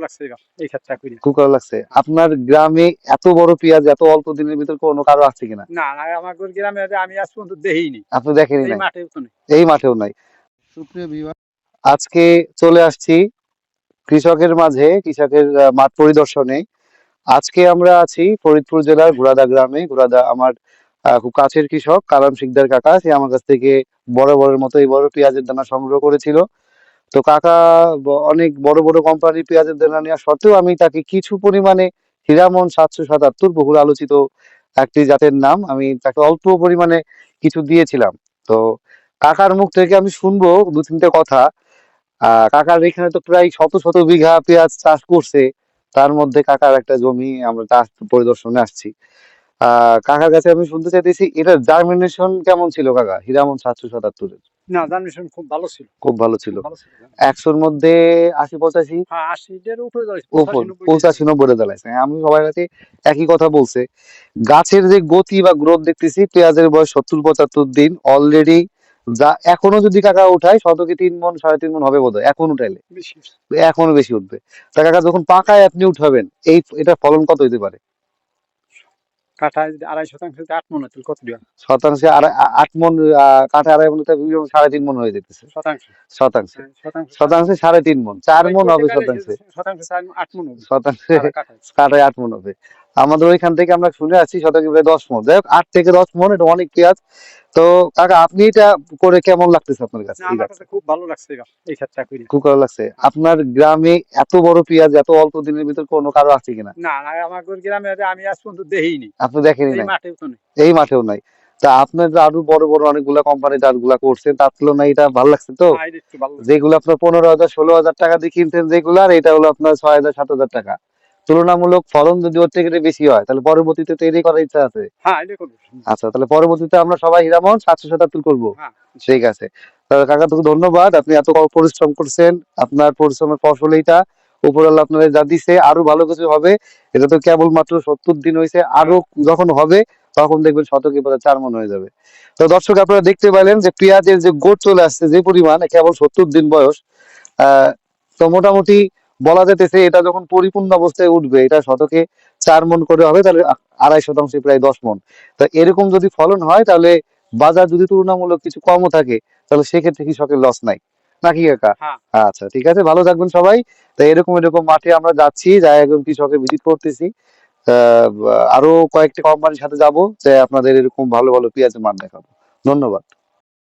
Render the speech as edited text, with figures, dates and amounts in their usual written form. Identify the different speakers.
Speaker 1: লাগছে এই ক্ষেত্রে করি।
Speaker 2: খুব ভালো লাগছে। আপনার গ্রামে এত বড় পেঁয়াজ এত অল্প দিনের ভিতর কোনো কারো আছে কিনা?
Speaker 1: না না, আমার গ্রামে আমি আজ পর্যন্ত দেখিনি,
Speaker 2: আপনি দেখেনি
Speaker 1: এই
Speaker 2: নাই,
Speaker 1: মাঠেও তো নেই।
Speaker 2: এই মাঠেও নাই। সুপ্রিয় ভিউয়ার, আজকে চলে আসছি কৃষকের মাঝে, কৃষকের মাঠ পরিদর্শনে। আজকে আমরা আছি ফরিদপুর জেলার ঘোড়াদা গ্রামে। ঘোড়াদা আমার খুব কাছের কৃষক কালাম শিকদার কাকা, সে আমার কাছ থেকে বড় বড়ের মতো এই বড় পেঁয়াজের দানা সংগ্রহ করেছিল। তো কাকা অনেক বড় বড় কোম্পানির পেঁয়াজের দানা নেওয়া সত্ত্বেও আমি তাকে কিছু পরিমাণে হীরামন 777 বহুল আলোচিত একটি জাতের নাম, আমি তাকে অল্প পরিমাণে কিছু দিয়েছিলাম। তো কাকার মুখ থেকে আমি শুনবো দু তিনটে কথা। কাকার এখানে তো প্রায় শত শত বিঘা পেঁয়াজ চাষ করছে, তার মধ্যে কাকার একটা জমি আমরা চাষ পরিদর্শনে আসছি। কাকার কাছে আমি শুনতে চাইতেছি, এটা জার্মিনেশন কেমন ছিল কাকা হীরামন 777-এর?
Speaker 1: না, জার্মিনেশন খুব ভালো ছিল,
Speaker 2: খুব ভালো ছিল।
Speaker 1: খুব ভালো ছিল।
Speaker 2: 100-র মধ্যে 80-85,
Speaker 1: হ্যাঁ, 80-এর উপরে যাচ্ছে,
Speaker 2: উপর
Speaker 1: 85-90 দিয়েছে।
Speaker 2: 85-90 দাঁড়াইছে। হ্যাঁ, আমি সবার কাছে একই কথা বলছে। গাছের যে গতি বা গ্রোথ দেখতেছি, পেঁয়াজের বয়স 70-75 দিন অলরেডি। যা এখনো যদি কাকা উঠায় শতকে 3 মণ 3.5 মণ হবে বোধহয়, এখন উঠাইলে
Speaker 1: বেশি।
Speaker 2: এখনো বেশি উঠবে। তা কাকা যখন পাকায় আপনি উঠাবেন, এটা ফলন কত হতে পারে?
Speaker 1: কাঠায় যদি 2.5 শতাংশ 8 মন হয়, তাহলে কত দিবেন?
Speaker 2: শতাংশে 8 মণ, কাঠে 2.5 মণ, 3.5 মণ হয়ে যেতেছে।
Speaker 1: শতাংশ।
Speaker 2: শতাংশে
Speaker 1: হ্যাঁ, শতাংশ
Speaker 2: শতাংশে 3.5 মণ, 4 মণ
Speaker 1: করতে
Speaker 2: হবে
Speaker 1: গেলে
Speaker 2: শতাংশে।
Speaker 1: শতাংশ 8 মন হবে
Speaker 2: শতাংশে
Speaker 1: কাঠায়।
Speaker 2: কাঠায় 8 মণ হবে। আমাদের ওইখান থেকে আমরা শুনে আসছি শতকে প্রায় 10 মণ। যাই হোক, 8 থেকে 10 মণ, এটা অনেক পেঁয়াজ। তো কাকা আপনি এটা করে কেমন লাগতেছে আপনার কাছে?
Speaker 1: না,
Speaker 2: এই
Speaker 1: আমার
Speaker 2: কাজটা
Speaker 1: কাছে খুব ভালো লাগছে এই ক্ষেত্রে করি।
Speaker 2: খুব ভালো লাগছে। আপনার গ্রামে এত বড় পেঁয়াজ এত অল্প দিনের ভিতর কোনো কারো আছে কিনা?
Speaker 1: না না, আমার গ্রামে আমি আজ পর্যন্ত দেখিনি,
Speaker 2: আপনি দেখেনি
Speaker 1: এই
Speaker 2: নাই,
Speaker 1: মাঠেও তো নেই।
Speaker 2: এই মাঠেও নাই। তা আপনার যে আরো বড় বড় অনেকগুলা কোম্পানি জাতগুলা করছেন, তার তুলনায় এটা ভালো লাগছে তো?
Speaker 1: হ্যাঁ, এটা একটু ভালো লাগছে।
Speaker 2: যেগুলো আপনার 15,000 16,000 টাকা দিয়ে কিনতেন যেগুলো, আর এটা হলো আপনার 6,000 7,000 টাকা। তুলনামূলক ফলন যদি ওর থেকে বেশি হয়, তাহলে পরবর্তীতে তো এটাই করার ইচ্ছা আছে।
Speaker 1: হ্যাঁ, এটা করবো।
Speaker 2: আচ্ছা, তাহলে পরবর্তীতে আমরা সবাই হীরামন 777 করবো।
Speaker 1: হ্যাঁ,
Speaker 2: ঠিক আছে। তাহলে কাকা তোকে ধন্যবাদ, আপনি এত পরিশ্রম করছেন। আপনার পরিশ্রমের ফসল এইটা, উপরওয়ালা আপনারা যা দিছে আরো ভালো কিছু হবে। এটা তো কেবলমাত্র 70 দিন হয়েছে, আরো
Speaker 1: হ্যাঁ।
Speaker 2: যখন হবে তখন দেখবেন শতকে প্রায় 4 মণ হয়ে যাবে। তো দর্শক, আপনারা দেখতে পাইলেন যে পেঁয়াজের যে গোট চলে আসছে যে পরিমাণ, কেবল 70 দিন বয়স। আহ তো মোটামুটি বলা যেতেছে এটা যখন পরিপূর্ণ অবস্থায় উঠবে, এটা শতকে 4 মণ করে হবে, তাহলে 2.5 শতাংশে প্রায় 10 মণ। তো এরকম যদি ফলন হয়, তাহলে বাজার যদি তুলনামূলক কিছু কমও থাকে, তাহলে সেক্ষেত্রে কৃষকের লস নাই, নাকি কাকা?
Speaker 1: হ্যাঁ।
Speaker 2: আচ্ছা, ঠিক আছে, ভালো থাকবেন সবাই। তো এরকম এরকম মাঠে আমরা যাচ্ছি, যাই একদম কৃষকের ভিজিট করতেছি। আহ আরো কয়েকটি কোম্পানির সাথে যাব, যে আপনাদের এরকম ভালো ভালো পেঁয়াজের মান দেখাবো। ধন্যবাদ।